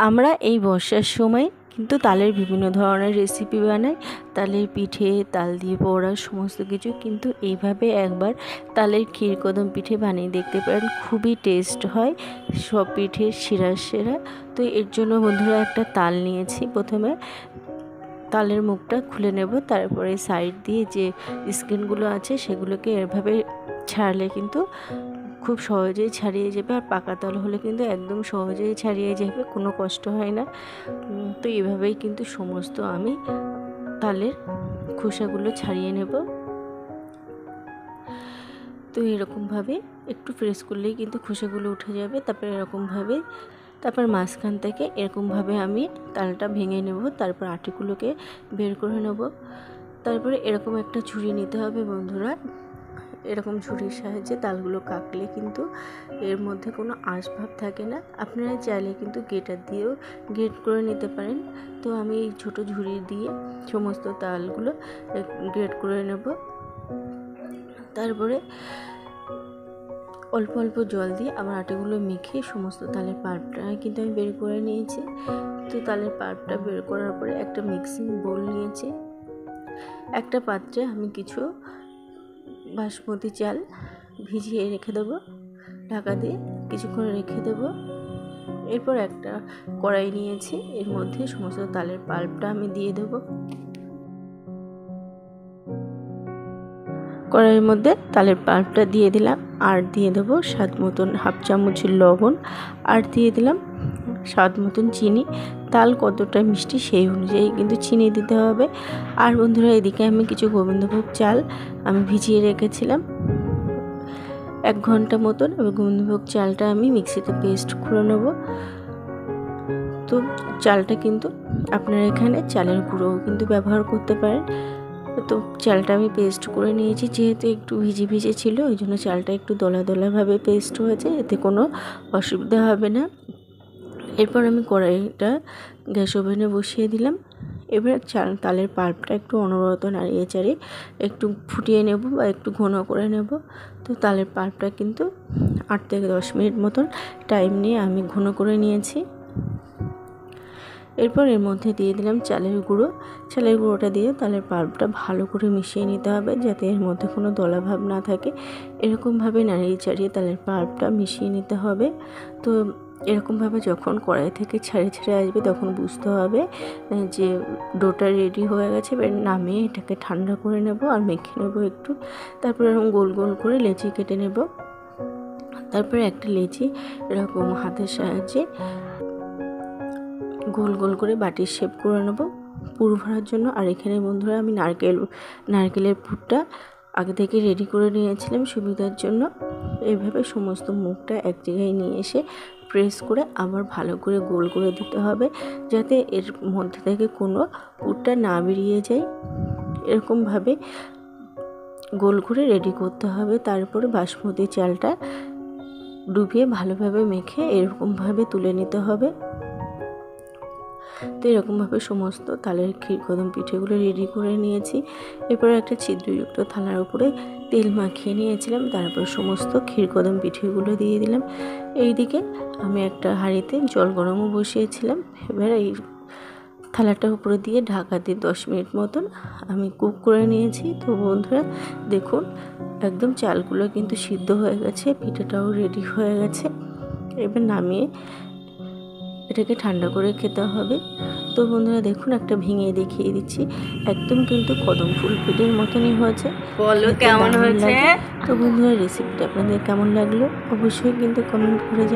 আমরা এই বর্ষার সময় কিন্তু তালের বিভিন্ন ধরনের রেসিপি বানাই। তালের পিঠে, তাল দিয়ে বড়া, সমস্ত কিছু। কিন্তু এইভাবে একবার তালের ক্ষীরকদম পিঠে বানিয়ে দেখতে পারেন, খুবই টেস্ট হয়, সব পিঠের সেরা। তো এর জন্য বন্ধুরা একটা তাল নিয়েছি। প্রথমে তালের মুখটা খুলে নেব, তারপরে সাইড দিয়ে যে স্কিনগুলো আছে সেগুলোকে এভাবে ছাড়লে কিন্তু খুব সহজেই ছাড়িয়ে যাবে। আর পাকা তাল হলে কিন্তু একদম সহজেই ছাড়িয়ে যাবে, কোনো কষ্ট হয় না। তো এভাবেই কিন্তু সমস্ত আমি তালের খোসাগুলো ছাড়িয়ে নেব। তো এরকমভাবে একটু প্রেস করলেই কিন্তু খোসাগুলো উঠে যাবে। তারপর মাঝখান থেকে এরকমভাবে আমি তালটা ভেঙে নেব, তারপর আটিগুলোকে বের করে নেব। তারপরে এরকম একটা ছুরি নিতে হবে বন্ধুরা। এরকম ছুরির সাহায্যে তালগুলো কাটলে কিন্তু এর মধ্যে কোনো আঁশভাব থাকে না। আপনারা চাইলে কিন্তু গ্রেটার দিয়েও গ্রেট করে নিতে পারেন। তো আমি এই ছোটো ঝুড়ি দিয়ে সমস্ত তালগুলো গ্রেট করে নেব। তারপরে অল্প অল্প জল দিয়ে আমার আটাগুলো মেখে সমস্ত তালের পাল্পটা কিন্তু আমি বের করে নিয়েছি। তো তালের পাল্পটা বের করার পরে একটা মিক্সিং বোল নিয়েছি। একটা পাত্রে আমি কিছু বাসমতি চাল ভিজিয়ে রেখে দেবো, ঢাকা দিয়ে কিছুক্ষণ রেখে দেবো। এরপর একটা কড়াই নিয়েছি, এর মধ্যে সমস্ত তালের পাল্পটা আমি দিয়ে দেবো। কড়াইয়ের মধ্যে তালের পাল্পটা দিয়ে দিলাম, আর দিয়ে দেবো স্বাদ মতন হাফ চামচ লবণ, আর দিয়ে দিলাম স্বাদ মতন চিনি। তাল কতটা মিষ্টি সেই অনুযায়ী কিন্তু চিনি দিতে হবে। আর বন্ধুরা, এদিকে আমি কিছু গোবিন্দভোগ চাল আমি ভিজিয়ে রেখেছিলাম 1 ঘন্টা মতন। এবার গোবিন্দভোগ চালটা আমি মিক্সিতে পেস্ট করে নেব। তো চালটা কিন্তু আপনারা এখানে চালের গুঁড়োও কিন্তু ব্যবহার করতে পারেন। তো চালটা আমি পেস্ট করে নিয়েছি, যেহেতু একটু ভিজে ছিল ওই জন্য চালটা একটু দলাভাবে পেস্ট হয়েছে, এতে কোনো অসুবিধা হবে না। এরপর আমি কড়াইটা গ্যাস ওভেনে বসিয়ে দিলাম। এবার তালের পাল্পটা একটু অনবরত নাড়িয়ে চাড়িয়ে একটু ফুটিয়ে নেব বা একটু ঘন করে নেব। তো তালের পাল্পটা কিন্তু 8 থেকে 10 মিনিট মতন টাইম নিয়ে আমি ঘন করে নিয়েছি। এরপর এর মধ্যে দিয়ে দিলাম চালের গুঁড়োটা দিয়ে তালের পাল্পটা ভালো করে মিশিয়ে নিতে হবে, যাতে এর মধ্যে কোনো দলাভাব না থাকে। এরকমভাবে নাড়িয়ে চাড়িয়ে তালের পাল্পটা মিশিয়ে নিতে হবে। তো এরকমভাবে যখন কড়াই থেকে ছেড়ে আসবে তখন বুঝতে হবে যে ডোটা রেডি হয়ে গেছে। এবার নামিয়ে এটাকে ঠান্ডা করে নেব আর মেখে নেব একটু। তারপর এরকম গোল গোল করে লেচি কেটে নেব। তারপরে একটা লেচি এরকম হাতের সাহায্যে গোল গোল করে বাটির শেপ করে নেব পুর ভরার জন্য। আর এখানে বন্ধুরা আমি নারকেলের পুরটা আগে থেকে রেডি করে নিয়েছিলাম সুবিধার জন্য। এইভাবে সমস্ত মুখটা এক জায়গায় নিয়ে এসে প্রেস করে আবার ভালো করে গোল করে দিতে হবে, যাতে এর মধ্যে থেকে কোনো পুরটা না বেরিয়ে যায়। এরকমভাবে গোল করে রেডি করতে হবে। তারপরে বাসমতি চালটা ডুবিয়ে ভালোভাবে মেখে এরকমভাবে তুলে নিতে হবে। তো এরকমভাবে সমস্ত তালের ক্ষীরকদম পিঠেগুলো রেডি করে নিয়েছি। এরপর একটা ছিদ্রযুক্ত থালার উপরে তেল মাখিয়ে নিয়েছিলাম, তারপর সমস্ত ক্ষীরকদম পিঠেগুলো দিয়ে দিলাম। এইদিকে আমি একটা হাঁড়িতে জল গরমও বসিয়েছিলাম। এবার এই থালাটার উপরে দিয়ে ঢাকা দিয়ে 10 মিনিট মতন আমি কুক করে নিয়েছি। তো বন্ধুরা দেখুন, একদম চালগুলো কিন্তু সিদ্ধ হয়ে গেছে, পিঠেটাও রেডি হয়ে গেছে। এবার নামিয়ে এটাকে ঠান্ডা করে খেতে হবে। তো বন্ধুরা দেখুন, একটা ভেঙে দেখিয়ে দিচ্ছি, একদম কিন্তু কদম ফুল পিঠের মতনই হয়েছে। বলো কেমন হয়েছে। তো বন্ধুরা, রেসিপিটা আপনাদের কেমন লাগলো অবশ্যই কিন্তু কমেন্ট করে জানাবেন।